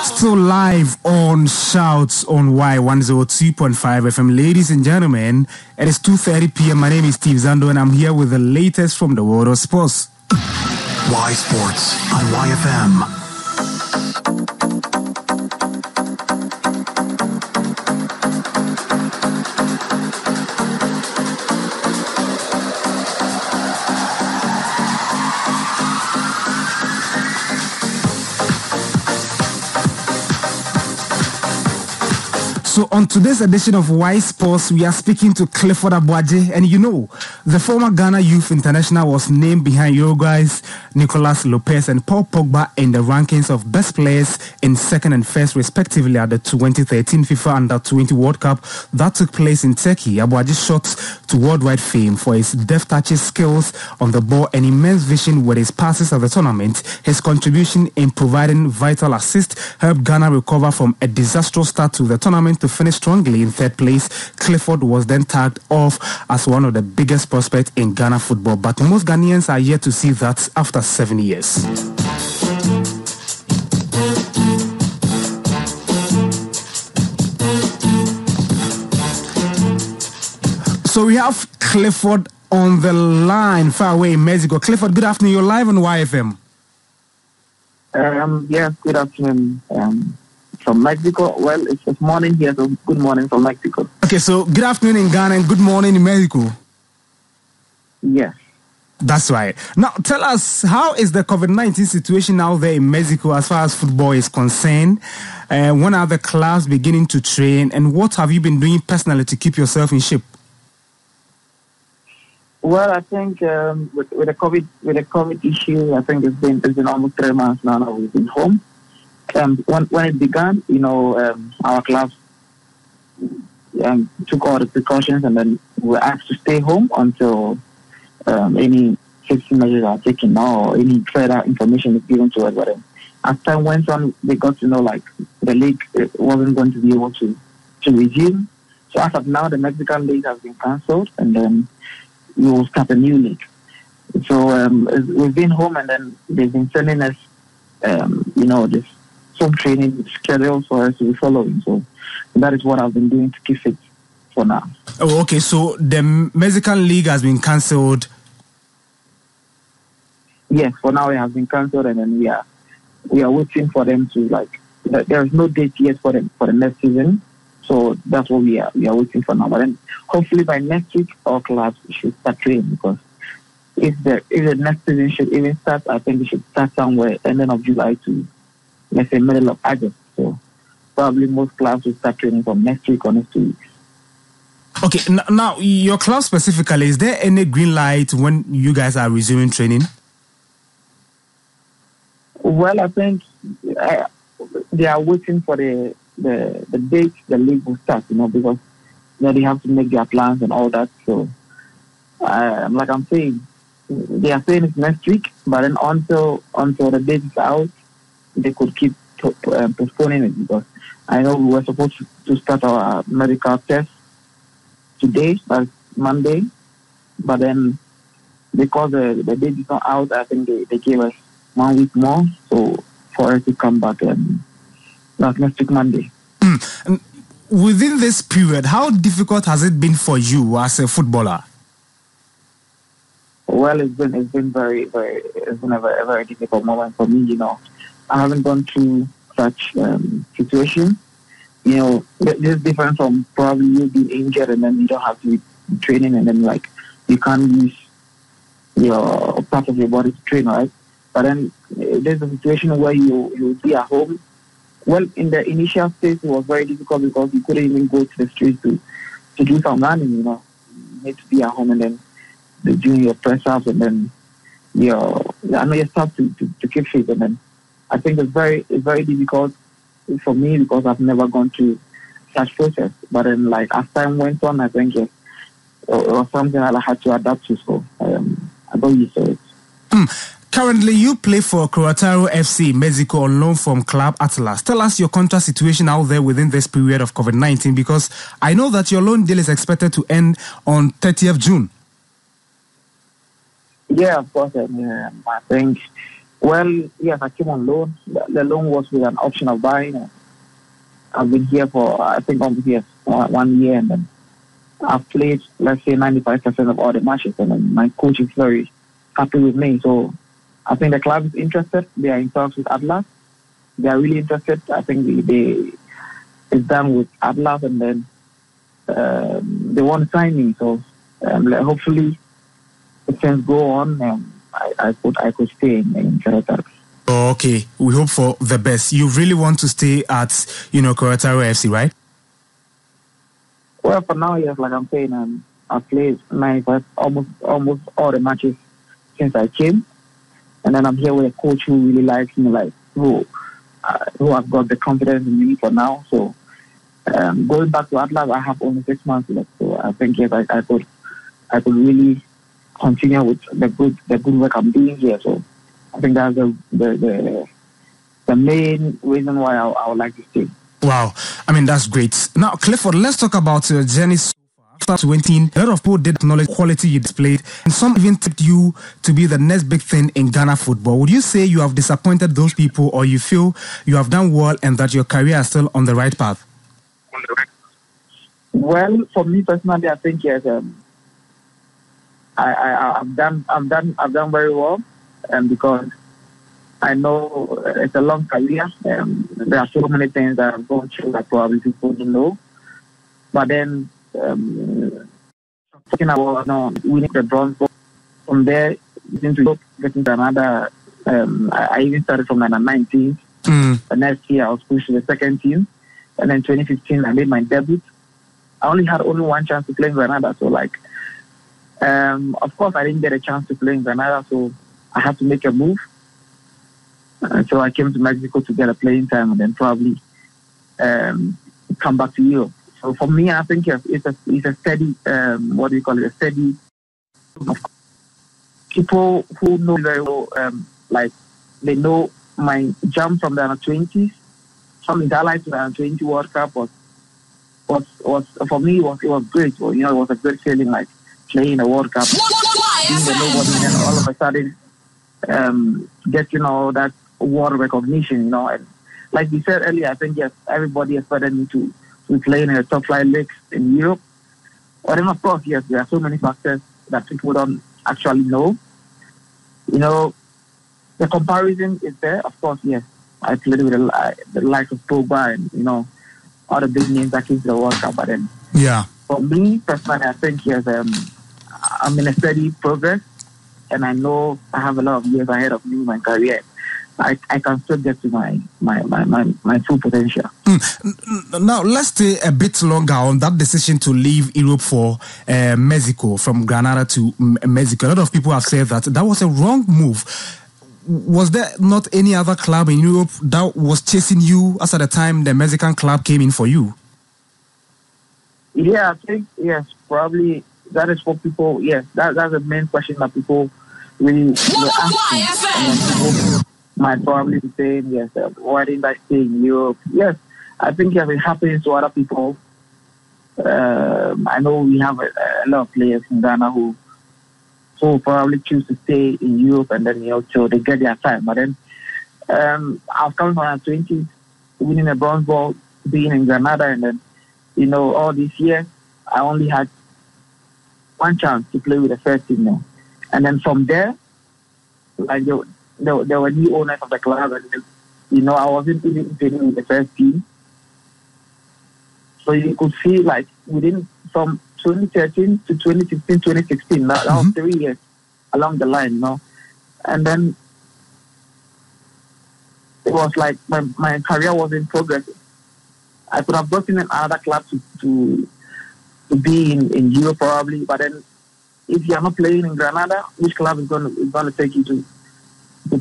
Still live on Shouts on Y1025 FM. Ladies and gentlemen, it is 2:30 p.m. My name is Steve Zando and I'm here with the latest from the world of sports. Y Sports on YFM. So on today's edition of Y Sports, we are speaking to Clifford Aboagye, and you know, the former Ghana Youth International was named behind Uruguay's Nicolas Lopez and Paul Pogba in the rankings of best players in second and first respectively at the 2013 FIFA Under-20 World Cup that took place in Turkey. Aboagye shot to worldwide fame for his deft touches, skills on the ball and immense vision with his passes at the tournament. His contribution in providing vital assists helped Ghana recover from a disastrous start to the tournament to finish strongly in third place. Clifford was then tagged off as one of the biggest prospects in Ghana football, but most Ghanaians are yet to see that after 7 years. So we have Clifford on the line, far away in Mexico. Clifford, good afternoon. You're live on YFM. Yeah, good afternoon. From Mexico. Well, it's morning here, so good morning from Mexico. Okay, so good afternoon in Ghana and good morning in Mexico. Yes. That's right. Now, tell us, how is the COVID-19 situation out there in Mexico as far as football is concerned? When are the clubs beginning to train? And what have you been doing personally to keep yourself in shape? Well, I think with the COVID issue, I think it's been almost 3 months now that we've been home. When it began, our clubs took all the precautions, and then we were asked to stay home until any safety measures are taken now or any further information is given to us. But as time went on, they got to know the league wasn't going to be able to resume. So as of now, the Mexican league has been cancelled, and then we will start a new league. So we've been home, and then they've been sending us, this some training schedule for us to be following. So that is what I've been doing to keep fit for now. Oh, okay. So the Mexican league has been cancelled. Yes, for now it has been cancelled, and then we are waiting for them to there is no date yet for the next season. So that's what we are waiting for now. But then hopefully by next week our clubs should start training, because if the next season should even start, I think it should start somewhere ending of July to, let's say, middle of August. So probably most clubs will start training from next week or next 2 weeks. Okay, now your club specifically, is there any green light when you guys are resuming training? Well, I think they are waiting for the date the league will start, because they have to make their plans and all that. So, like I'm saying, they are saying it's next week, but then until the date is out, they could keep postponing it, because I know we were supposed to start our medical test today, that's Monday, but then because the date is not out, I think they gave us 1 week more, so for us to come back like next week Monday. Within this period, how difficult has it been for you as a footballer? Well, it's been a very difficult moment for me. I haven't gone through such situation. This is different from probably you being injured and then you don't have to be training, and then you can't use your part of your body to train, right? But then there's a situation where you'll be at home. Well, in the initial stage, it was very difficult because you couldn't even go to the streets to do some running. You need to be at home, and then doing your press ups, and then you start to keep fit. And then I think it's very difficult for me because I've never gone through such process. But then, as time went on, I think it was something that I had to adapt to. So I got used to it. Currently, you play for Querétaro FC Mexico on loan from Club Atlas. Tell us your contract situation out there within this period of COVID-19, because I know that your loan deal is expected to end on 30th June. Yeah, of course. I think, well, yes, I came on loan. The loan was with an option of buying. I've been here for, I think, almost yes, 1 year, and then I've played, let's say, 95% of all the matches, and then my coach is very happy with me. So I think the club is interested. They are in talks with Atlas. They are really interested. I think it's done with Atlas, and then they want to sign me. So hopefully, if things go on, I could stay in Querétaro. Okay, we hope for the best. You really want to stay at, Querétaro FC, right? Well, for now, yes, like I'm saying, I've played almost all the matches since I came, and then I'm here with a coach who really likes me, like who has got the confidence in me for now. So going back to Atlas, I have only 6 months left. So I think yes, I could really continue with the good work I'm doing here. So I think that's the main reason why I would like to stay. Wow, I mean, that's great. Now, Clifford, let's talk about your journey so far. After 20, a lot of people did acknowledge quality you displayed, and some even tipped you to be the next big thing in Ghana football. Would you say you have disappointed those people, or you feel you have done well and that your career is still on the right path? Well, for me personally, I think yes, I've done very well, and because I know it's a long career. There are so many things that I've gone through that probably people don't know. But then, talking about winning the bronze ball, from there, getting to another. I even started from under 19. The next year, I was pushed to the second team, and then 2015, I made my debut. I only had one chance to play in Granada, so of course, I didn't get a chance to play in Granada, so I had to make a move. So I came to Mexico to get a playing time, and then probably come back to Europe. So for me, I think it's a steady, a steady. People who know very well, they know my jump from the under-20s, from the highlights to the under-20 World Cup was for me, it was great. Well, it was a great feeling, like playing a World Cup, being the nobody, and all of a sudden getting all that world recognition, and like we said earlier, I think yes, everybody expected me to play in the top flight leagues in Europe. But then of course, yes, there are so many factors that people don't actually know. The comparison is there. Of course, yes, I played with the likes of Pogba and all the big names that came to the World Cup. But then, for me personally, I think yes, I'm in a steady progress, and I know I have a lot of years ahead of me in my career. I can still get to my full potential. Now, let's stay a bit longer on that decision to leave Europe for Mexico, from Granada to Mexico. A lot of people have said that was a wrong move. Was there not any other club in Europe that was chasing you as at the time the Mexican club came in for you? Yeah, I think, yes, probably that is what people, yes, that's the main question that people really were asking. Might probably be saying, yes, why didn't I stay in Europe? Yes, I think yes, it happens to other people. I know we have a lot of players in Ghana who probably choose to stay in Europe, and then, till they get their time. But then I was coming from 20, winning a bronze ball, being in Granada, and then, all these years, I only had one chance to play with the first team now. And then from there, there were new owners of the club, and I wasn't even playing with the first team. So you could see, from 2013 to 2015, 2016, that was 3 years along the line, And then it was like my career wasn't progressing. I could have gotten another club to be in Europe probably, but then if you're not playing in Granada, which club is going to take you to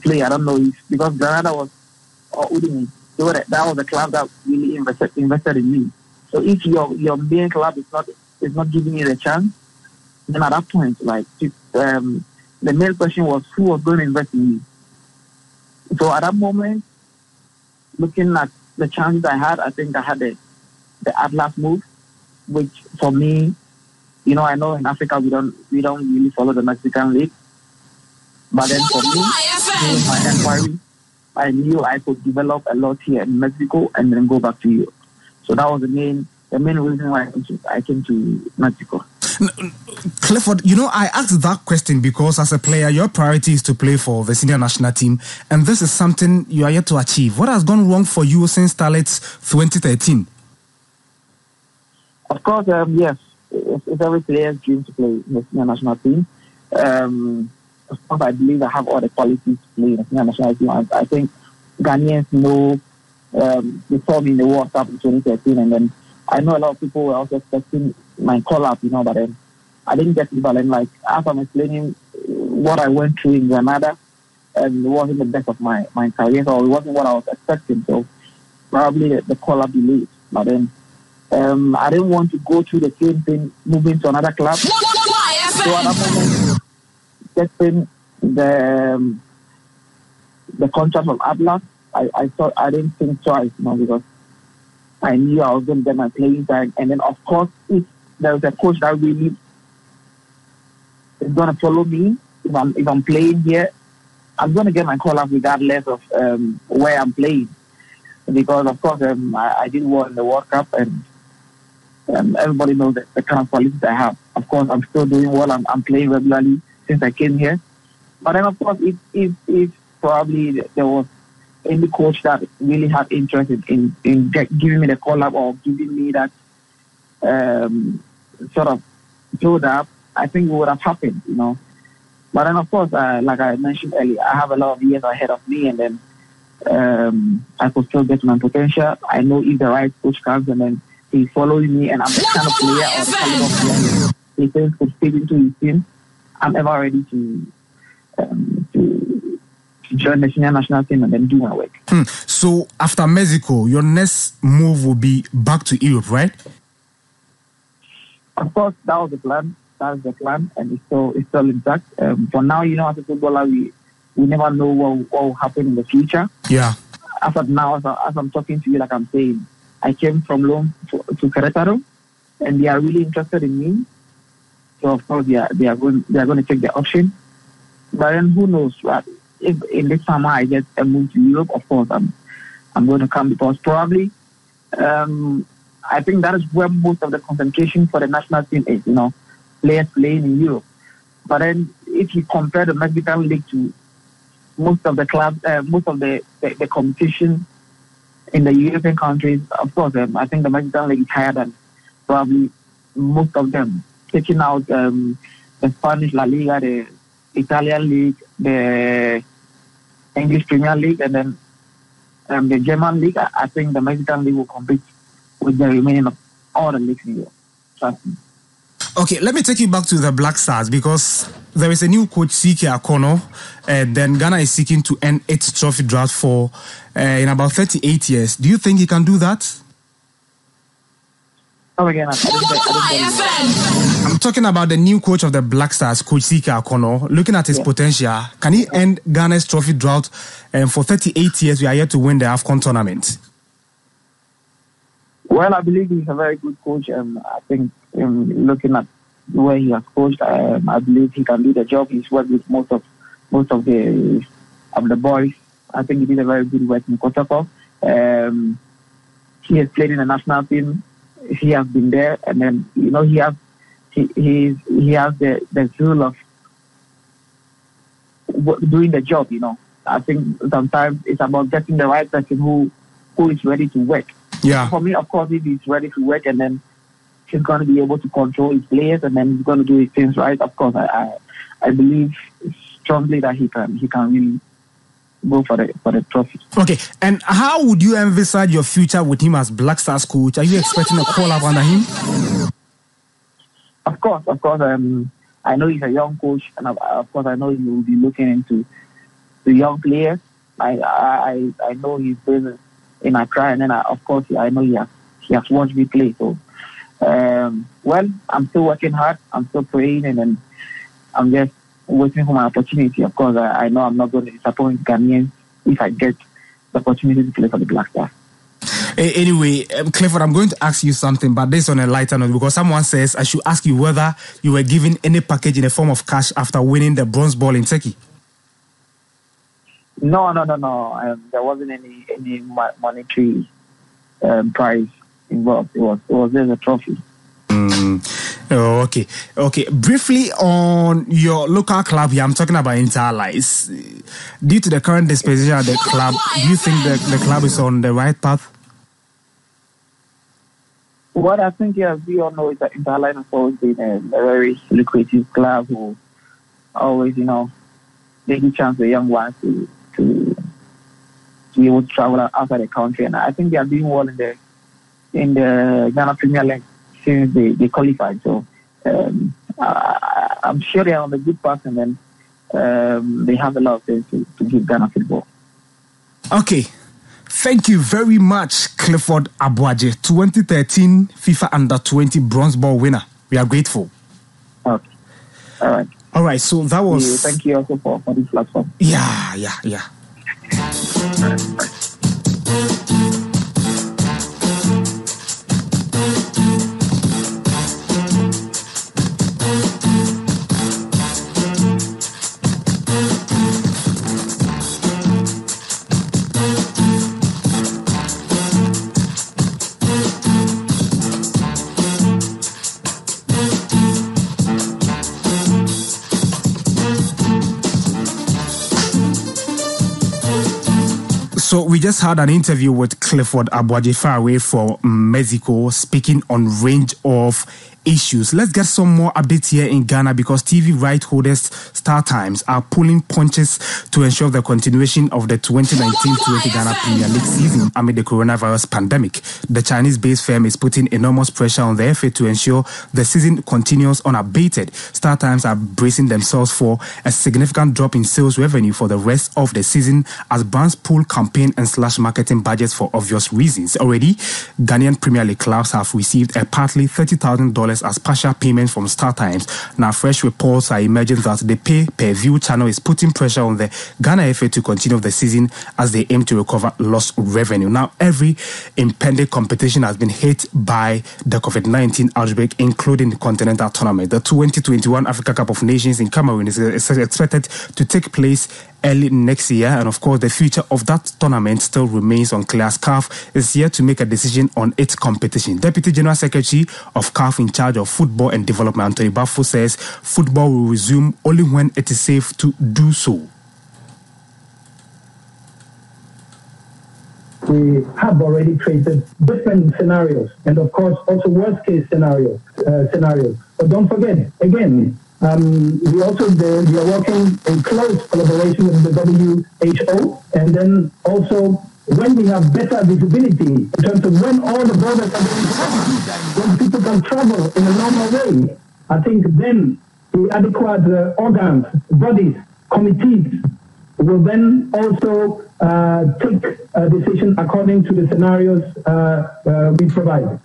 play? I don't know, because Granada was Udine. That was the club that really invested in me. So if your main club is not giving you the chance, then at that point, the main question was who was going to invest in me. So at that moment, looking at the chances I had, I think I had the Atlas move, which for me, I know in Africa we don't really follow the Mexican league. But then for me, doing my inquiry, I knew I could develop a lot here in Mexico and then go back to Europe. So that was the main reason why I came to Mexico. Clifford, I asked that question because as a player, your priority is to play for the senior national team, and this is something you are yet to achieve. What has gone wrong for you since Starlet's 2013? Of course, yes. It's every player's dream to play in the senior national team. Of course, I believe I have all the qualities to play in the senior national team. I think Ghanaians know they saw me in the World Cup in 2013, and then I know a lot of people were also expecting my call-up, but then I didn't get it. But then, as I'm explaining what I went through in Granada, and it wasn't the best of my career, so it wasn't what I was expecting. So probably the call-up delayed. But then I didn't want to go through the same thing, moving to another club. So at that moment, getting the contract from Atlas, I thought I didn't think twice, because I knew I was going to get my playing time. And then, of course, if there's a coach that really is going to follow me, if I'm playing here, I'm going to get my call up regardless of where I'm playing. Because, of course, I did well in the World Cup, and everybody knows the kind of qualities I have. Of course, I'm still doing well. I'm playing regularly since I came here. But then, of course, if probably there was any coach that really had interest in giving me the call-up or giving me that sort of build-up, I think it would have happened, But then, of course, like I mentioned earlier, I have a lot of years ahead of me, and then I could still get my potential. I know if the right coach comes and then he's following me and I'm the kind of player or the caliber of player he thinks could fit into his team, I'm ever ready to join the senior national team and then do my work. So after Mexico, your next move will be back to Europe, right? Of course, that was the plan. That's the plan, and it's still intact. For now, as a footballer, we never know what will happen in the future. Yeah. As of now, as I'm talking to you, like I'm saying, I came from loan to Querétaro, and they are really interested in me. So of course, they are going to take the option. But then who knows? If in this summer I get a move to Europe, of course I'm going to come, because probably I think that is where most of the concentration for the national team is. Players playing in Europe. But then if you compare the Mexican league to most of the clubs, most of the competition in the European countries, of course, I think the Mexican league is higher than probably most of them. Taking out the Spanish La Liga, the Italian league, the English Premier League, and then the German league, I think the Mexican league will compete with the remaining of all the leagues in Europe. Trust me. Okay, let me take you back to the Black Stars, because there is a new coach, CK Akono, and then Ghana is seeking to end its trophy drought for in about 38 years. Do you think he can do that? Oh, again, I'm talking about the new coach of the Black Stars, Coach CK Akono. Looking at his potential, can he end Ghana's trophy drought? And for 38 years, we are yet to win the AFCON tournament. Well, I believe he's a very good coach. I think looking at the way he has coached, I believe he can do the job. He's worked with most of the boys. I think he did a very good work in Kotoko. He has played in the national team. He has been there, and then he has the zeal of doing the job. I think sometimes it's about getting the right person who is ready to work. Yeah. For me, of course, if he's ready to work, and then he's going to be able to control his players, and then he's going to do his things right. Of course, I believe strongly that he can really go for the trophy. Okay, and how would you envisage your future with him as Black Stars coach? Are you expecting a call up under him? Of course. I know he's a young coach, and of course I know he will be looking into the young players. I know he's been in Accra, and then of course I know he has watched me play. So, well, I'm still working hard. I'm still praying, and then I'm just waiting for my opportunity. Of course, I know I'm not going to disappoint Ghanaians if I get the opportunity to play for the Black Stars. Anyway, Clifford, I'm going to ask you something, but this on a lighter note, because someone says I should ask you whether you were given any package in the form of cash after winning the bronze ball in Turkey. No. There wasn't any monetary prize involved. It was just a trophy. Oh, okay. Briefly on your local club here, I'm talking about Inter-Allies. Due to the current disposition of the club, do you think the club is on the right path? What I think, yes, we all know is that Inter-Allies has always been a very lucrative club who always, taking chance the young ones to be able to travel outside the country. And I think they are doing well in the Ghana Premier League since they qualified. So I'm sure they are on the good path, and then they have a lot of things to give Ghana football. Okay. Thank you very much, Clifford Aboagye, 2013 FIFA Under-20 Bronze Ball Winner. We are grateful. Okay. All right, so that was... Thank you also for this platform. Yeah. So we just had an interview with Clifford Aboagye far away from Mexico, speaking on range of issues. Let's get some more updates here in Ghana, because TV right holders Star Times are pulling punches to ensure the continuation of the 2019-20 Ghana Premier League season amid the coronavirus pandemic. The Chinese-based firm is putting enormous pressure on the FA to ensure the season continues unabated. Star Times are bracing themselves for a significant drop in sales revenue for the rest of the season as brands pull campaign and slash marketing budgets for obvious reasons. Already, Ghanaian Premier League clubs have received a partly $30,000 as partial payment from Star Times. Now, fresh reports are emerging that the pay-per-view channel is putting pressure on the Ghana FA to continue the season as they aim to recover lost revenue. Now, every impending competition has been hit by the COVID-19 outbreak, including the Continental Tournament. The 2021 Africa Cup of Nations in Cameroon is expected to take place early next year, and of course the future of that tournament still remains unclear as CAF is yet to make a decision on its competition. Deputy General Secretary of CAF in charge of football and development, Anthony Bafo, says football will resume only when it is safe to do so. We have already created different scenarios, and of course also worst case scenarios. But don't forget, again, we are working in close collaboration with the WHO, and then also when we have better visibility in terms of when all the borders are being closed, when people can travel in a normal way, I think then the adequate organs, bodies, committees will then also take a decision according to the scenarios we provide.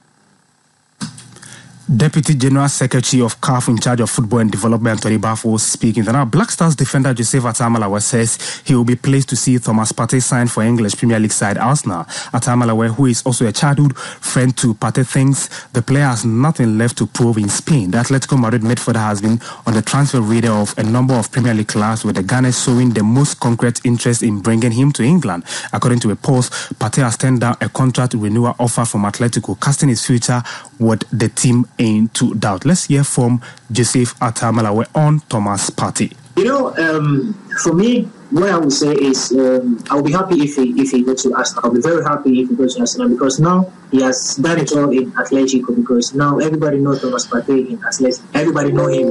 Deputy General Secretary of CAF in charge of football and development, Anthony Bafo, speaking. Now, Black Stars defender Joseph Atamalawa says he will be pleased to see Thomas Partey signed for English Premier League side Arsenal. Atamalawa, who is also a childhood friend to Partey, thinks the player has nothing left to prove in Spain. The Atletico Madrid midfielder has been on the transfer radar of a number of Premier League clubs, with the Gunners showing the most concrete interest in bringing him to England. According to reports, Partey has turned down a contract renewal offer from Atletico, casting his future with the team into doubt. Let's hear from Joseph Atamalawe on Thomas Partey. For me, what I would say is I'll be happy if he goes to Arsenal. I'll be very happy if he goes to Arsenal, because now he has done it all in Atletico, because now everybody knows Thomas Partey in Atletico. Everybody know him.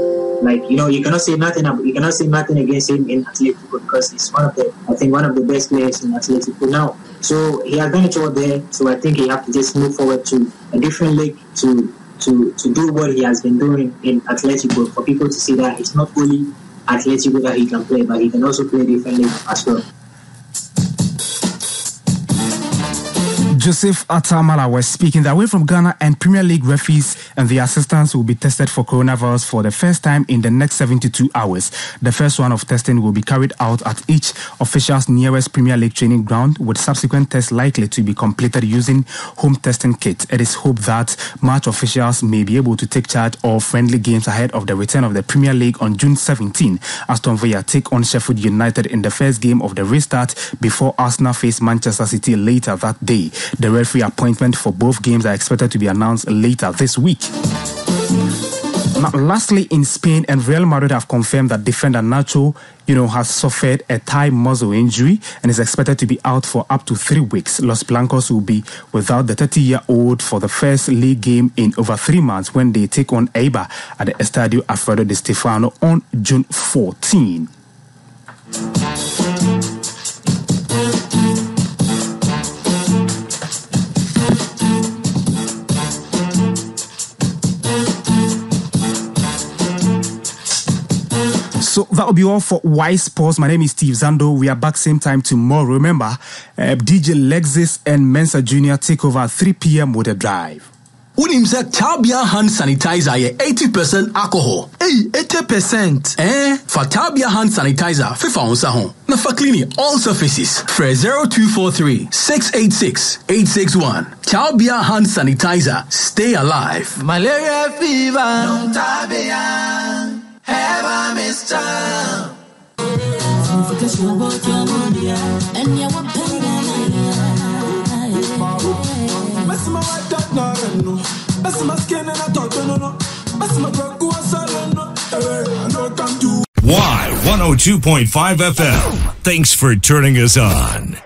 You cannot say nothing against him in Atletico, because he's one of the best players in Atletico now. So he has done it all there. So I think he has to just move forward to a different league to do what he has been doing in Atletico, for people to see that it's not only Atletico that he can play, but he can also play different leagues as well. Joseph Atamala was speaking that way from Ghana, and Premier League referees and the assistants will be tested for coronavirus for the first time in the next 72 hours. The first one of testing will be carried out at each official's nearest Premier League training ground, with subsequent tests likely to be completed using home testing kits. It is hoped that match officials may be able to take charge of friendly games ahead of the return of the Premier League on June 17. Aston Villa take on Sheffield United in the first game of the restart before Arsenal face Manchester City later that day. The referee appointment for both games are expected to be announced later this week. Now, lastly, in Spain, and Real Madrid have confirmed that defender Nacho, has suffered a thigh muscle injury and is expected to be out for up to 3 weeks. Los Blancos will be without the 30-year-old for the first league game in over 3 months when they take on Eibar at the Estadio Alfredo Di Stefano on June 14. So that will be all for Y Sports. My name is Steve Zando. We are back same time tomorrow. Remember, DJ Lexis and Mensa Jr. take over at 3 p.m. with a drive. Unim say Tabia hand sanitizer ye 80% alcohol. Hey, 80%. For Tabia hand sanitizer, FIFA onsa ho. Na for cleaning all surfaces. Fre 0243 686 861. Tabia hand sanitizer. Stay alive. Malaria fever. No Tabia. Have I missed time? Y1025FM. Thanks for turning us on.